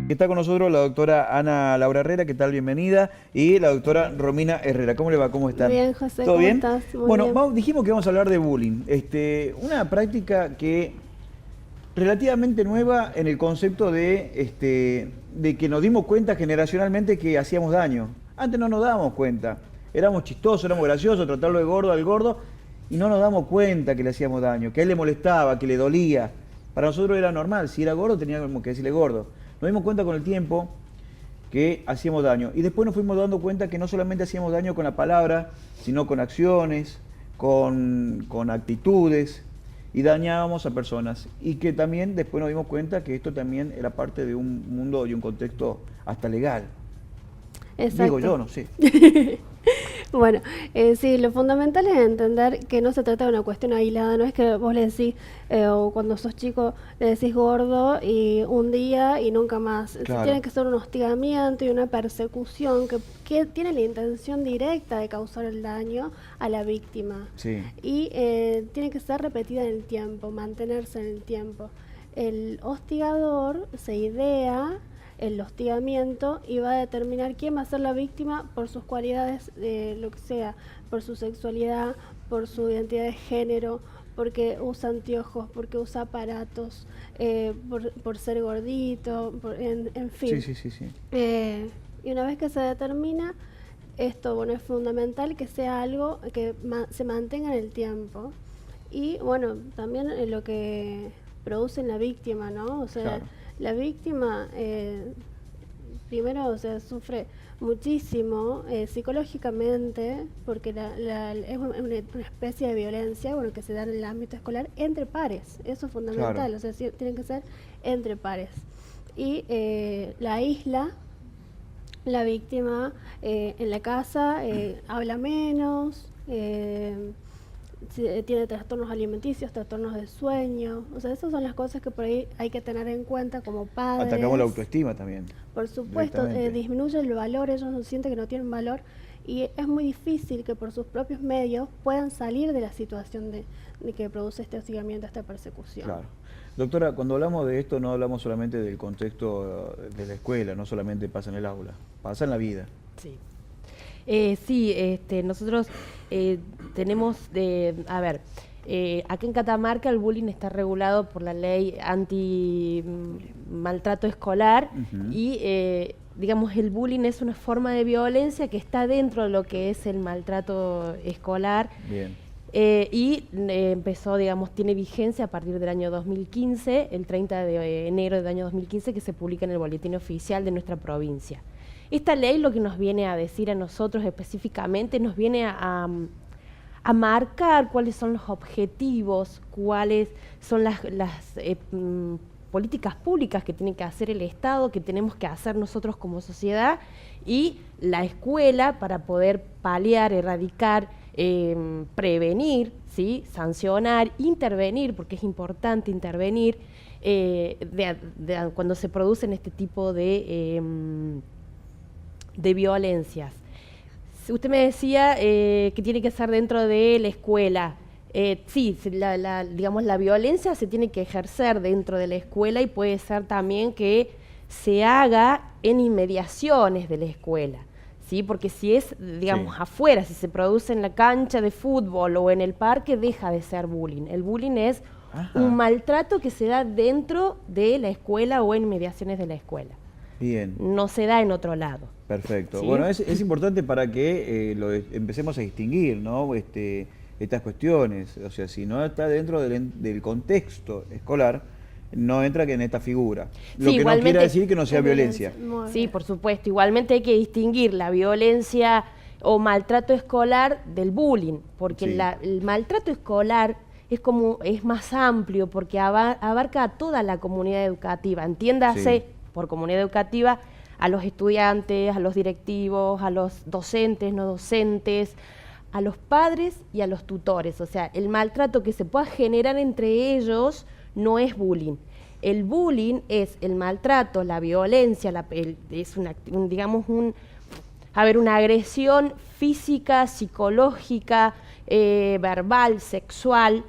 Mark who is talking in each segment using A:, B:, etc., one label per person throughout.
A: Está con nosotros la doctora Ana Laura Herrera, ¿qué tal? Bienvenida. Y la doctora Romina Herrera. ¿Cómo le va? ¿Cómo están?
B: Bien, José,
A: ¿Todo
B: ¿cómo
A: bien?
B: estás? Muy
A: Bueno,
B: bien.
A: dijimos que vamos a hablar de bullying. Una práctica que relativamente nueva en el concepto de que nos dimos cuenta generacionalmente que hacíamos daño. Antes no nos dábamos cuenta. Éramos chistosos, éramos graciosos, tratarlo de gordo al gordo y no nos damos cuenta que le hacíamos daño, que a él le molestaba, que le dolía. Para nosotros era normal, si era gordo teníamos que decirle gordo. Nos dimos cuenta con el tiempo que hacíamos daño. Y después nos fuimos dando cuenta que no solamente hacíamos daño con la palabra, sino con acciones, con actitudes, y dañábamos a personas. Y que también después nos dimos cuenta que esto también era parte de un mundo y un contexto hasta legal. Digo
B: Exacto.
A: yo, no sé.
B: Bueno, sí, lo fundamental es entender que no se trata de una cuestión aislada, no es que vos le decís, o cuando sos chico le decís gordo y un día y nunca más.
A: Claro.
B: Tiene que ser un hostigamiento y una persecución que tiene la intención directa de causar el daño a la víctima.
A: Sí.
B: Y tiene que ser repetida en el tiempo, mantenerse en el tiempo. El hostigador se idea el hostigamiento y va a determinar quién va a ser la víctima por sus cualidades, lo que sea, por su sexualidad, por su identidad de género, porque usa anteojos, porque usa aparatos, por ser gordito, en fin.
A: Sí.
B: Y una vez que se determina esto, bueno, es fundamental que sea algo que se mantenga en el tiempo. Y bueno, también lo que produce en la víctima, ¿no? O sea,
A: Claro.
B: la víctima primero, o sea, sufre muchísimo psicológicamente porque es una especie de violencia, bueno, que se da en el ámbito escolar entre pares. Eso es fundamental,
A: Claro.
B: o sea, tienen que ser entre pares. Y la aísla la víctima en la casa, habla menos, tiene trastornos alimenticios, trastornos de sueño. O sea, esas son las cosas que por ahí hay que tener en cuenta como padres.
A: Atacamos la autoestima también.
B: Por supuesto, disminuye el valor, ellos no sienten que no tienen valor y es muy difícil que por sus propios medios puedan salir de la situación de que produce este hostigamiento, esta persecución.
A: Claro. Doctora, cuando hablamos de esto no hablamos solamente del contexto de la escuela, no solamente pasa en el aula, pasa en la vida.
C: Sí. Nosotros tenemos, acá en Catamarca el bullying está regulado por la ley anti-maltrato escolar y, digamos, el bullying es una forma de violencia que está dentro de lo que es el maltrato escolar.
A: Bien.
C: Empezó, digamos, tiene vigencia a partir del año 2015, el 30 de enero del año 2015, que se publica en el boletín oficial de nuestra provincia. Esta ley lo que nos viene a decir a nosotros específicamente, nos viene a marcar cuáles son los objetivos, cuáles son las políticas públicas que tiene que hacer el Estado, que tenemos que hacer nosotros como sociedad y la escuela para poder paliar, erradicar, prevenir, ¿sí? Sancionar, intervenir, porque es importante intervenir cuando se producen este tipo de violencias. Usted me decía que tiene que ser dentro de la escuela. Sí, digamos, la violencia se tiene que ejercer dentro de la escuela y puede ser también que se haga en inmediaciones de la escuela, ¿sí? Porque si es, digamos, afuera, si se produce en la cancha de fútbol o en el parque, deja de ser bullying. El bullying es un maltrato que se da dentro de la escuela o en inmediaciones de la escuela.
A: Bien.
C: No se da en otro lado.
A: Perfecto.
C: ¿Sí?
A: Bueno, es importante para que empecemos a distinguir, ¿no? Estas cuestiones. O sea, si no está dentro del contexto escolar, no entra que en esta figura. Lo que no quiere decir que no sea violencia.
C: Sí, por supuesto. Igualmente hay que distinguir la violencia o maltrato escolar del bullying, porque el maltrato escolar es más amplio, porque abarca a toda la comunidad educativa. Entiéndase por comunidad educativa a los estudiantes, a los directivos, a los docentes, no docentes, a los padres y a los tutores. O sea, el maltrato que se pueda generar entre ellos no es bullying. El bullying es el maltrato, la violencia, es una agresión física, psicológica, verbal, sexual,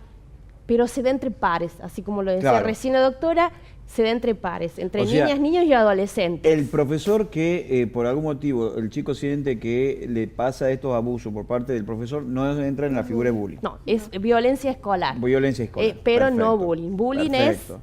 C: pero se da entre pares, así como lo decía
A: Claro.
C: recién la doctora, se da entre pares, entre
A: O sea,
C: niñas, niños y adolescentes.
A: El profesor que por algún motivo el chico siente que le pasa estos abusos por parte del profesor, no entra en la figura de bullying.
C: No, es violencia escolar.
A: Violencia escolar.
C: Pero no
A: Perfecto.
C: bullying. Bullying
A: Perfecto.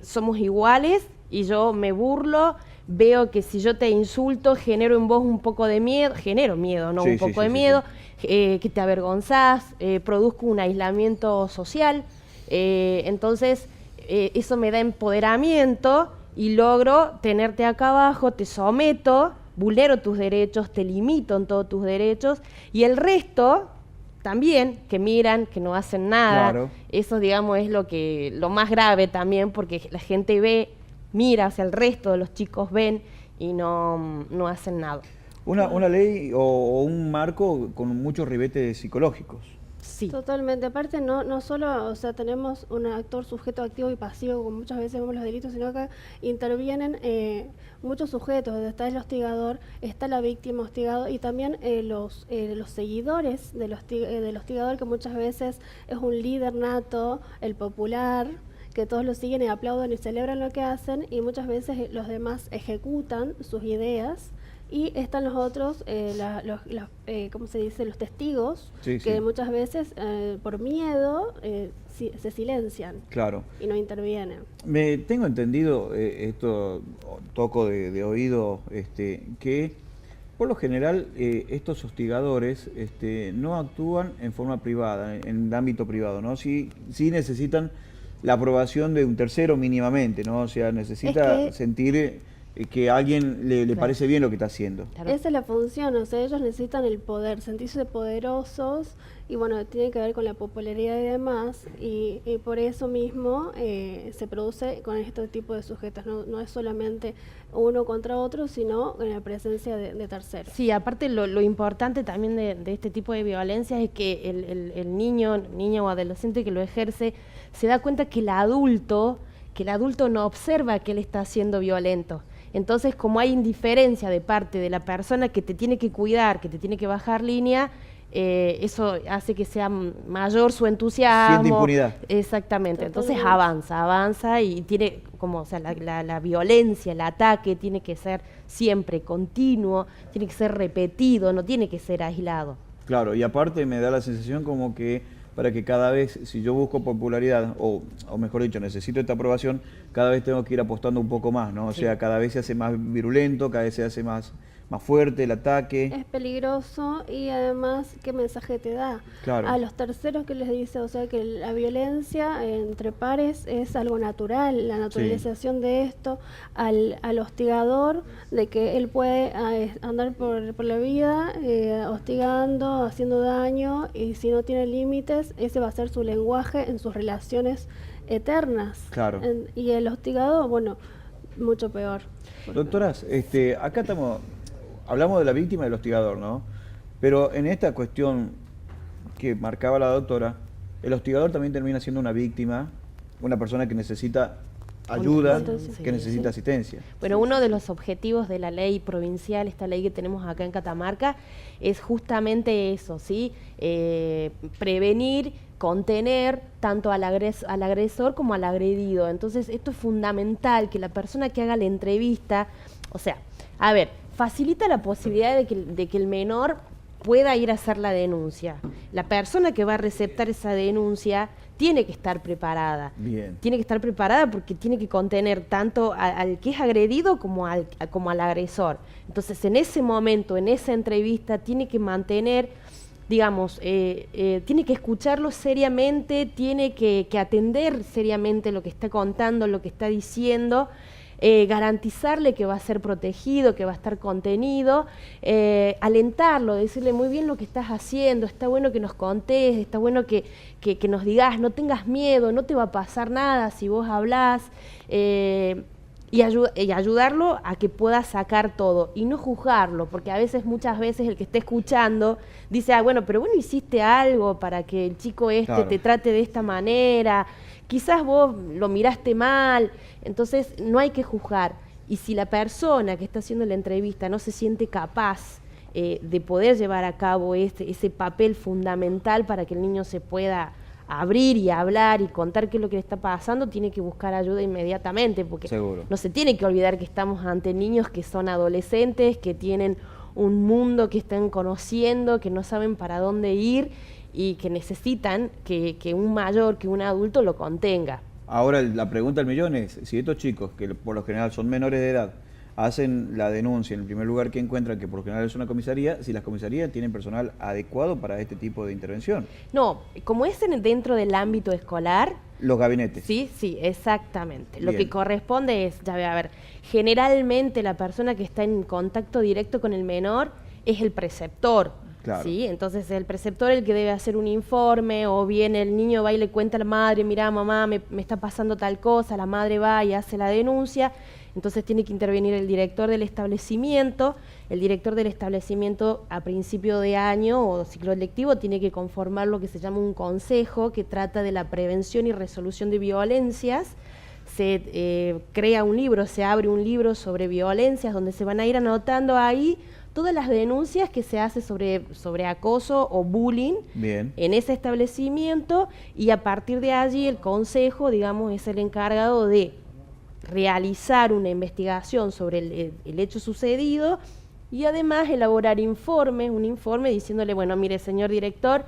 C: somos iguales y yo me burlo, veo que si yo te insulto genero en vos un poco de miedo, genero miedo, no
A: Sí,
C: un
A: sí,
C: poco
A: sí,
C: de
A: sí,
C: miedo, que te avergonzás, produzco un aislamiento social, entonces eso me da empoderamiento y logro tenerte acá abajo, te someto, vulnero tus derechos, te limito en todos tus derechos y el resto también, que miran, que no hacen nada.
A: Claro.
C: Eso, digamos, es lo más grave también, porque la gente ve, mira, o sea, el resto de los chicos ven y no hacen nada.
A: Una ley o un marco con muchos ribetes psicológicos.
C: Sí.
B: Totalmente. Aparte, no solo, o sea, tenemos un actor, sujeto, activo y pasivo, como muchas veces vemos los delitos, sino que intervienen muchos sujetos. Está el hostigador, está la víctima hostigado y también los seguidores del hostigador, que muchas veces es un líder nato, el popular, que todos lo siguen y aplauden y celebran lo que hacen, y muchas veces los demás ejecutan sus ideas. Y están los otros, ¿cómo se dice? Los testigos,
A: Sí,
B: que
A: sí.
B: muchas veces por miedo se silencian
A: Claro.
B: y no intervienen.
A: Me tengo entendido, esto toco de oído, que por lo general estos hostigadores no actúan en forma privada, en el ámbito privado, ¿no? Sí necesitan la aprobación de un tercero mínimamente, ¿no? O sea, necesita
B: Es que-
A: sentir que a alguien le
C: Claro.
A: parece bien lo que está haciendo.
C: Claro.
B: Esa es la función, o sea, ellos necesitan el poder, sentirse poderosos, y bueno, tiene que ver con la popularidad y demás, y por eso mismo se produce con este tipo de sujetos, no es solamente uno contra otro, sino en la presencia de terceros.
C: Sí, aparte lo importante también de este tipo de violencia es que el niño o adolescente que lo ejerce se da cuenta que el adulto no observa que él está siendo violento. Entonces, como hay indiferencia de parte de la persona que te tiene que cuidar, que te tiene que bajar línea, eso hace que sea mayor su entusiasmo.
A: Siente impunidad.
C: Exactamente. Entonces
B: Totalmente.
C: avanza y tiene como, o sea, la violencia, el ataque tiene que ser siempre continuo, tiene que ser repetido, no tiene que ser aislado.
A: Claro, y aparte me da la sensación como que para que cada vez, si yo busco popularidad, o mejor dicho, necesito esta aprobación, cada vez tengo que ir apostando un poco más, ¿no? O sea, cada vez se hace más virulento, cada vez se hace más fuerte el ataque.
B: Es peligroso y además, ¿qué mensaje te da?
A: Claro.
B: A los terceros que les dice, o sea, que la violencia entre pares es algo natural, la naturalización de esto, al hostigador, de que él puede andar por la vida hostigando, haciendo daño, y si no tiene límites, ese va a ser su lenguaje en sus relaciones eternas.
A: Claro.
B: Y el hostigado, bueno, mucho peor.
A: Doctoras, acá hablamos de la víctima y del hostigador, ¿no? Pero en esta cuestión que marcaba la doctora, el hostigador también termina siendo una víctima, una persona que necesita ayuda,
B: Entonces,
A: que necesita asistencia.
C: Bueno, uno de los objetivos de la ley provincial, esta ley que tenemos acá en Catamarca, es justamente eso, ¿sí? Prevenir, contener tanto al agresor como al agredido. Entonces, esto es fundamental, que la persona que haga la entrevista, o sea, a ver, facilita la posibilidad de que el menor pueda ir a hacer la denuncia. La persona que va a receptar esa denuncia tiene que estar preparada.
A: Bien.
C: Tiene que estar preparada porque tiene que contener tanto al que es agredido como al agresor. Entonces, en ese momento, en esa entrevista, tiene que mantener, digamos, tiene que escucharlo seriamente, tiene que atender seriamente lo que está contando, lo que está diciendo, garantizarle que va a ser protegido, que va a estar contenido, alentarlo, decirle muy bien lo que estás haciendo, está bueno que nos contés, está bueno que nos digas, no tengas miedo, no te va a pasar nada si vos hablás, y ayudarlo a que pueda sacar todo y no juzgarlo, porque muchas veces el que está escuchando dice, bueno, pero vos no hiciste algo para que el chico
A: Claro.
C: te trate de esta manera, quizás vos lo miraste mal, entonces no hay que juzgar. Y si la persona que está haciendo la entrevista no se siente capaz de poder llevar a cabo ese papel fundamental para que el niño se pueda abrir y hablar y contar qué es lo que le está pasando, tiene que buscar ayuda inmediatamente, porque
A: Seguro.
C: no se tiene que olvidar que estamos ante niños que son adolescentes, que tienen un mundo que están conociendo, que no saben para dónde ir y que necesitan que un mayor, que un adulto lo contenga.
A: Ahora la pregunta del millón es, si estos chicos, que por lo general son menores de edad, hacen la denuncia en el primer lugar que encuentran, que por lo general es una comisaría, si las comisarías tienen personal adecuado para este tipo de intervención.
C: No, como es dentro del ámbito escolar,
A: Los gabinetes.
C: sí, exactamente. Lo
A: Bien.
C: que corresponde es, ya a ver, generalmente la persona que está en contacto directo con el menor es el preceptor.
A: Claro.
C: ¿Sí? Entonces el preceptor es el que debe hacer un informe, o bien el niño va y le cuenta a la madre, mira mamá, me está pasando tal cosa, la madre va y hace la denuncia, entonces tiene que intervenir el director del establecimiento. El director del establecimiento a principio de año o ciclo lectivo tiene que conformar lo que se llama un consejo que trata de la prevención y resolución de violencias. Se crea un libro, se abre un libro sobre violencias donde se van a ir anotando ahí todas las denuncias que se hace sobre acoso o bullying.
A: Bien.
C: En ese establecimiento, y a partir de allí el consejo, digamos, es el encargado de realizar una investigación sobre el hecho sucedido y además elaborar un informe diciéndole, bueno, mire, señor director,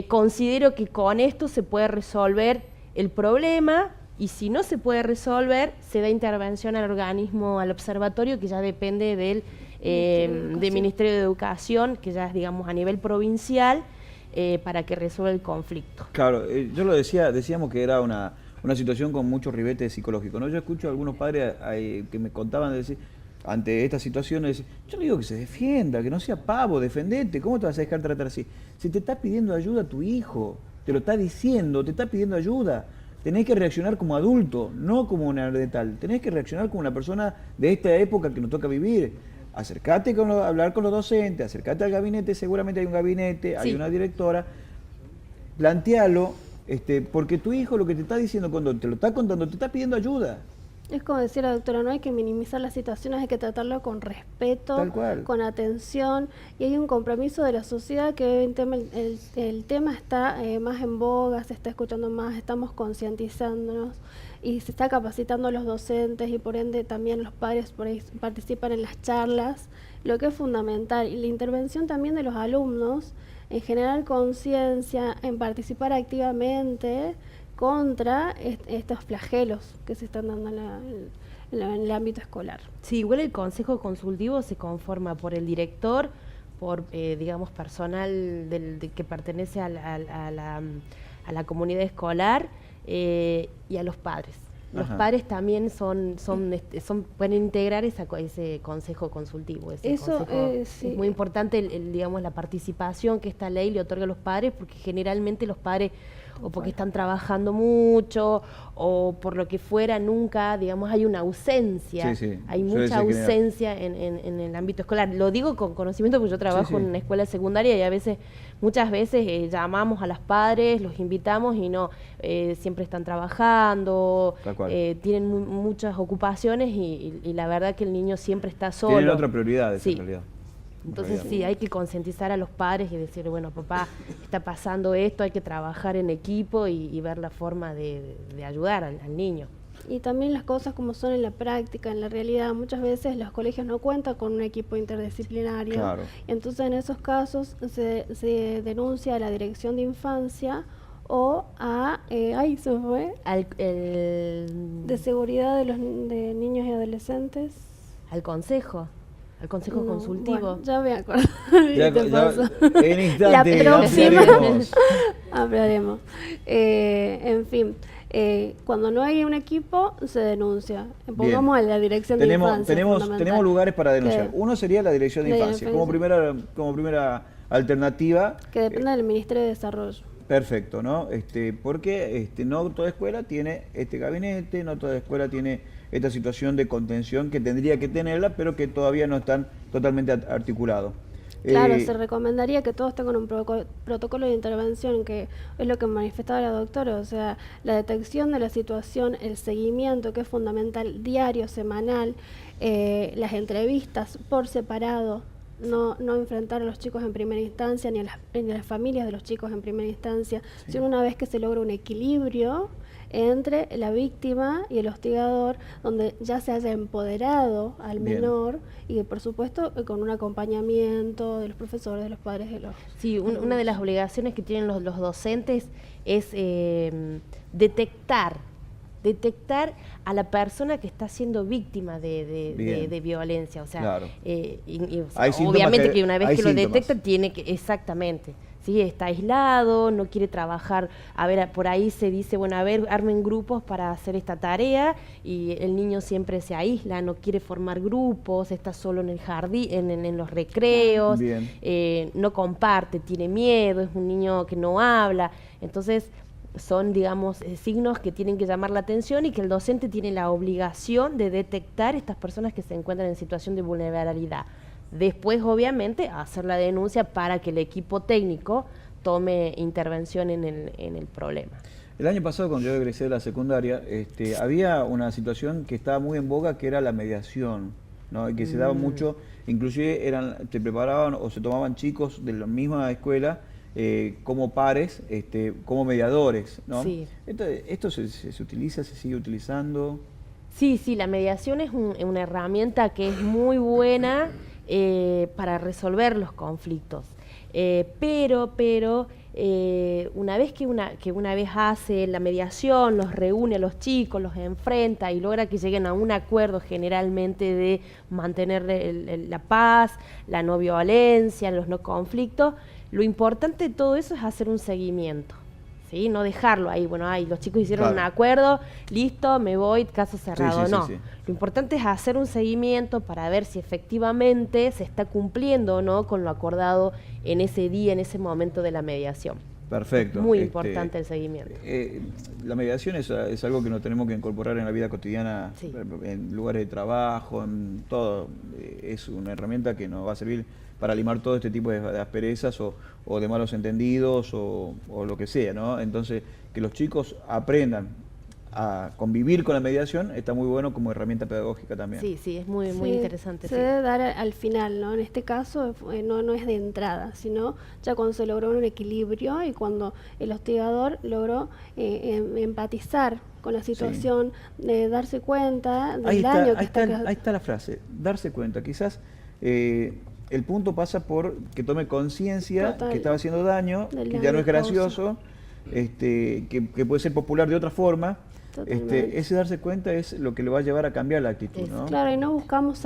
C: considero que con esto se puede resolver el problema, y si no se puede resolver, se da intervención al organismo, al observatorio, que ya depende del Ministerio de Educación, que ya es, digamos, a nivel provincial, para que resuelva el conflicto.
A: Claro, yo lo decíamos que era una situación con mucho ribete psicológico, ¿no? Yo escucho a algunos padres que me contaban de decir, ante estas situaciones, yo le digo que se defienda, que no sea pavo, defendete, ¿cómo te vas a dejar tratar así? Si te está pidiendo ayuda tu hijo, te lo está diciendo, te está pidiendo ayuda, tenés que reaccionar como adulto, no como una de tal, tenés que reaccionar como una persona de esta época que nos toca vivir. Acercate a hablar con los docentes, acercate al gabinete, seguramente hay un gabinete, hay una directora, plantealo, porque tu hijo lo que te está diciendo cuando te lo está contando, te está pidiendo ayuda.
B: Es como decía la doctora, no hay que minimizar las situaciones, hay que tratarlo con respeto,
A: Tal cual.
B: con atención, y hay un compromiso de la sociedad que el tema está más en boga, se está escuchando más, estamos concientizándonos y se está capacitando a los docentes y por ende también los padres por ahí participan en las charlas, lo que es fundamental, y la intervención también de los alumnos en generar conciencia, en participar activamente contra estos flagelos que se están dando en el ámbito escolar.
C: Sí, igual el consejo consultivo se conforma por el director, por, digamos, personal que pertenece a la comunidad escolar, y a los padres. Los padres también pueden integrar ese consejo consultivo. Sí. Es muy importante, digamos, la participación que esta ley le otorga a los padres, porque generalmente los padres, o porque están trabajando mucho, o por lo que fuera, nunca, digamos, hay una ausencia.
A: Sí.
C: Hay mucha ausencia en el ámbito escolar. Lo digo con conocimiento porque yo trabajo en una escuela secundaria y muchas veces llamamos a los padres, los invitamos y no, siempre están trabajando, tienen muchas ocupaciones y la verdad que el niño siempre está solo.
A: Tienen otras prioridades en realidad.
C: Entonces sí, hay que concientizar a los padres y decir, bueno, papá, está pasando esto, hay que trabajar en equipo y ver la forma de ayudar al niño.
B: Y también las cosas como son en la práctica, en la realidad. Muchas veces los colegios no cuentan con un equipo interdisciplinario.
A: Claro.
B: Entonces en esos casos se denuncia a la dirección de infancia o a, se me fue, de seguridad de niños y adolescentes.
C: Al consejo consultivo.
B: Bueno, ya me acuerdo.
A: En instante,
B: la próxima
A: ampliaremos.
B: hablaremos. En fin, cuando no hay un equipo, se denuncia. Pongamos a la dirección de infancia.
A: Tenemos lugares para denunciar. Uno sería la dirección de infancia, como primera alternativa.
B: Que depende del Ministerio de Desarrollo.
A: Perfecto, ¿no? Porque no toda escuela tiene este gabinete, no toda escuela tiene esta situación de contención que tendría que tenerla, pero que todavía no están totalmente articulados.
B: Claro, se recomendaría que todos tengan un protocolo de intervención, que es lo que manifestaba la doctora, o sea, la detección de la situación, el seguimiento, que es fundamental, diario, semanal, las entrevistas por separado, no enfrentar a los chicos en primera instancia, ni a las familias de los chicos en primera instancia, sino una vez que se logra un equilibrio entre la víctima y el hostigador, donde ya se haya empoderado al menor y por supuesto con un acompañamiento de los profesores, de los padres de los...
C: Sí, una de las obligaciones que tienen los docentes es detectar a la persona que está siendo víctima de violencia. O sea,
A: claro.
C: O sea, obviamente que una vez que lo detecta tiene que, exactamente, ¿sí? Está aislado, no quiere trabajar. A ver, por ahí se dice, bueno, a ver, armen grupos para hacer esta tarea, y el niño siempre se aísla, no quiere formar grupos, está solo en el jardín, en los recreos, no comparte, tiene miedo, es un niño que no habla. Entonces son, digamos, signos que tienen que llamar la atención y que el docente tiene la obligación de detectar estas personas que se encuentran en situación de vulnerabilidad. Después, obviamente, hacer la denuncia para que el equipo técnico tome intervención en el problema.
A: El año pasado, cuando yo egresé de la secundaria, había una situación que estaba muy en boga, que era la mediación, ¿no? Y que se daba mucho, inclusive se preparaban o se tomaban chicos de la misma escuela como pares, como mediadores, ¿no?
C: Sí.
A: ¿Esto se utiliza, se sigue utilizando?
C: Sí, la mediación es una herramienta que es muy buena para resolver los conflictos. Pero una vez que una vez hace la mediación, los reúne a los chicos, los enfrenta y logra que lleguen a un acuerdo generalmente de mantener la paz, la no violencia, los no conflictos, lo importante de todo eso es hacer un seguimiento, ¿sí? No dejarlo ahí, bueno, los chicos hicieron un acuerdo, listo, me voy, caso cerrado, no. Lo importante es hacer un seguimiento para ver si efectivamente se está cumpliendo o no con lo acordado en ese día, en ese momento de la mediación.
A: Perfecto.
C: Muy importante el seguimiento.
A: La mediación es algo que nos tenemos que incorporar en la vida cotidiana, en lugares de trabajo, en todo. Es una herramienta que nos va a servir para limar todo este tipo de asperezas o de malos entendidos o lo que sea, ¿no? Entonces, que los chicos aprendan a convivir con la mediación está muy bueno como herramienta pedagógica también.
C: Sí, es muy interesante.
B: Se debe dar al final, ¿no? En este caso no es de entrada, sino ya cuando se logró un equilibrio y cuando el hostigador logró empatizar con la situación, de darse cuenta del daño que está...
A: Ahí está la frase, darse cuenta. Quizás el punto pasa por que tome conciencia que estaba haciendo daño, que ya no es gracioso, que puede ser popular de otra forma. Ese darse cuenta es lo que le va a llevar a cambiar la actitud, ¿no?
B: Claro, y no buscamos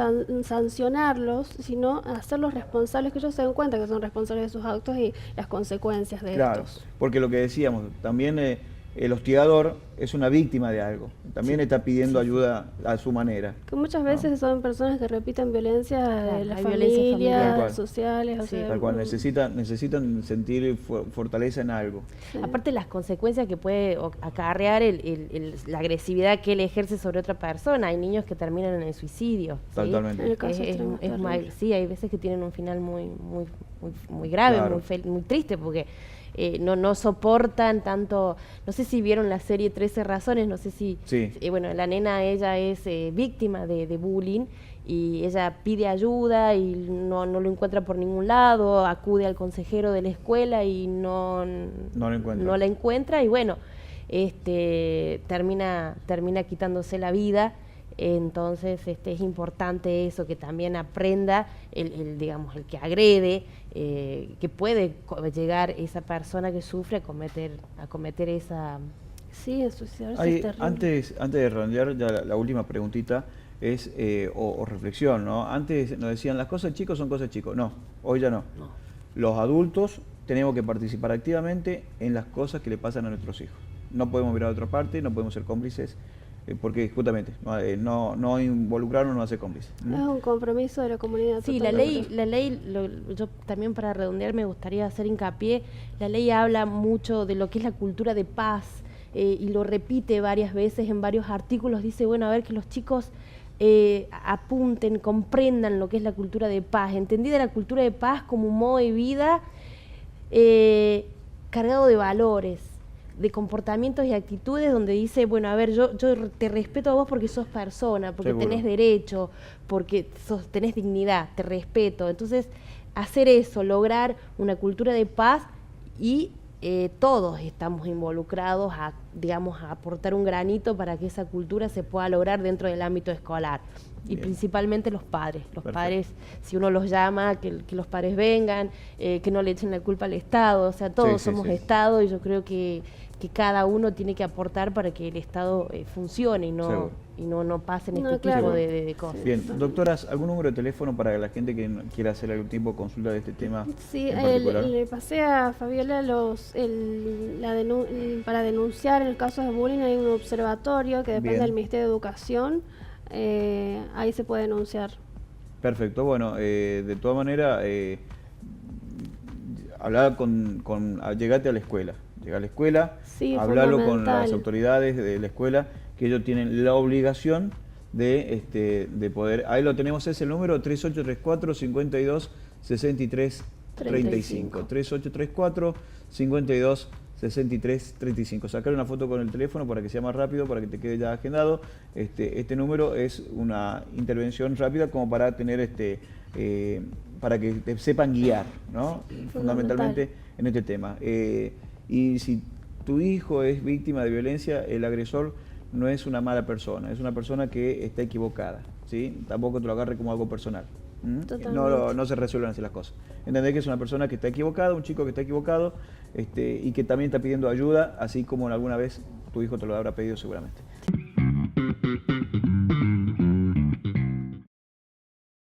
B: sancionarlos, sino hacerlos responsables, que ellos se den cuenta que son responsables de sus actos y las consecuencias de estos.
A: Porque lo que decíamos, también el hostigador es una víctima de algo, también está pidiendo ayuda a su manera.
B: Que muchas veces son personas que repiten violencia de las familias, sociales. O sea,
A: tal cual, necesitan sentir fortaleza en algo.
C: Aparte las consecuencias que puede acarrear la agresividad que él ejerce sobre otra persona. Hay niños que terminan en el suicidio.
A: Totalmente.
B: En el caso
C: sí, hay veces que tienen un final muy grave, muy triste, porque no soportan tanto. No sé si vieron la serie 13 razones, no sé si... bueno, la nena, ella es víctima de bullying y ella pide ayuda y no lo encuentra por ningún lado, acude al consejero de la escuela y no la encuentra y bueno, termina quitándose la vida. Entonces es importante eso, que también aprenda digamos, el que agrede, que puede llegar esa persona que sufre a cometer esa...
B: Sí, eso es terrible.
A: Antes de redondear, ya la última preguntita es, o reflexión, ¿no? Antes nos decían, las cosas chicos son cosas chicos. No, hoy ya no. Los adultos tenemos que participar activamente en las cosas que le pasan a nuestros hijos. No podemos mirar a otra parte, no podemos ser cómplices, porque justamente no involucrarnos no hace cómplices.
B: Es un compromiso de la comunidad.
C: Sí, la ley, yo también para redondear me gustaría hacer hincapié, la ley habla mucho de lo que es la cultura de paz y lo repite varias veces en varios artículos, dice, bueno, a ver que los chicos apunten, comprendan lo que es la cultura de paz, entendida la cultura de paz como un modo de vida cargado de valores, de comportamientos y actitudes donde dice, bueno, a ver, yo te respeto a vos porque sos persona, porque
A: Seguro.
C: tenés derecho, porque tenés dignidad, te respeto. Entonces, hacer eso, lograr una cultura de paz y todos estamos involucrados a, digamos, a aportar un granito para que esa cultura se pueda lograr dentro del ámbito escolar. Y
A: Bien.
C: principalmente los padres. Los
A: Perfecto.
C: padres, si uno los llama, que los padres vengan, que no le echen la culpa al Estado. O sea, todos
A: Sí, sí,
C: somos
A: sí.
C: Estado y yo creo que cada uno tiene que aportar para que el Estado funcione
A: Seguro.
C: y no pasen
B: No,
C: este
B: claro.
C: tipo de cosas.
A: Bien, doctoras, ¿algún número de teléfono para la gente que quiera hacer algún tipo de consulta de este tema
B: Sí,
A: en particular?
B: le pasé a Fabiola para denunciar en el caso de bullying. Hay un observatorio que depende
A: Bien.
B: del Ministerio de Educación. Ahí se puede denunciar.
A: Perfecto, bueno, de todas maneras, hablar llegate a la escuela. Llegá a la escuela,
B: Sí,
A: hablalo con
B: fundamental.
A: las autoridades de la escuela, que ellos tienen la obligación de poder. Ahí lo tenemos, es el número 3834 52 63 35. 3834 52 63 35. Sacar una foto con el teléfono para que sea más rápido, para que te quede ya agendado. Este número es una intervención rápida como para tener para que te sepan guiar, ¿no? Fundamentalmente en este tema. Y si tu hijo es víctima de violencia, el agresor no es una mala persona, es una persona que está equivocada, ¿sí? Tampoco te lo agarre como algo personal. No se resuelven así las cosas. Entendés que es una persona que está equivocada, un chico que está equivocado, y que también está pidiendo ayuda, así como alguna vez tu hijo te lo habrá pedido seguramente.